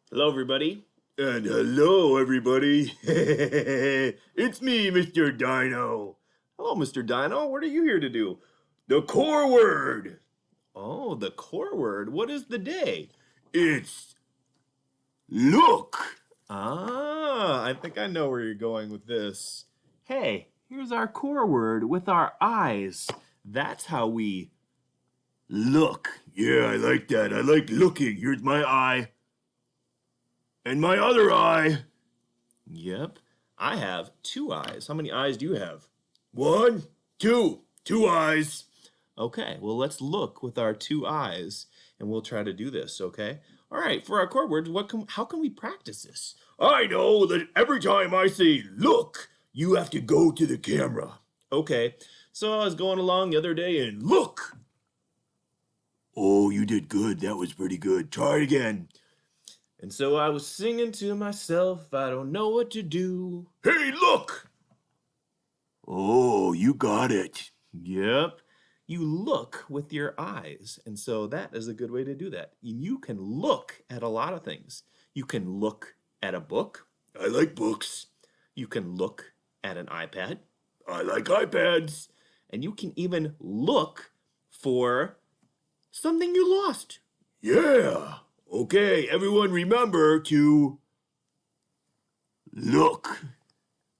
Hello, everybody. And hello, everybody. It's me, Mr. Dino. Hello, Mr. Dino. What are you here to do? The core word. Oh, the core word. What is the day? It's look. I think I know where you're going with this. Hey, here's our core word with our eyes. That's how we Look. Yeah, I like that. I like looking. Here's my eye. And my other eye. Yep. I have two eyes. How many eyes do you have? One, two. Two eyes. Okay, well, let's look with our two eyes, and we'll try to do this, okay? All right, for our core words, how can we practice this? I know that every time I say look, you have to go to the camera. Okay, so I was going along the other day and Look. Oh, you did good. That was pretty good. Try it again. And so I was singing to myself, I don't know what to do. Hey, look. Oh, you got it. Yep. You look with your eyes. And so that is a good way to do that. You can look at a lot of things. You can look at a book. I like books. You can look at an iPad. I like iPads. And you can even look for something you lost. Yeah. Okay, everyone remember to look.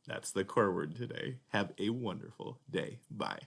That's the core word today. Have a wonderful day. Bye.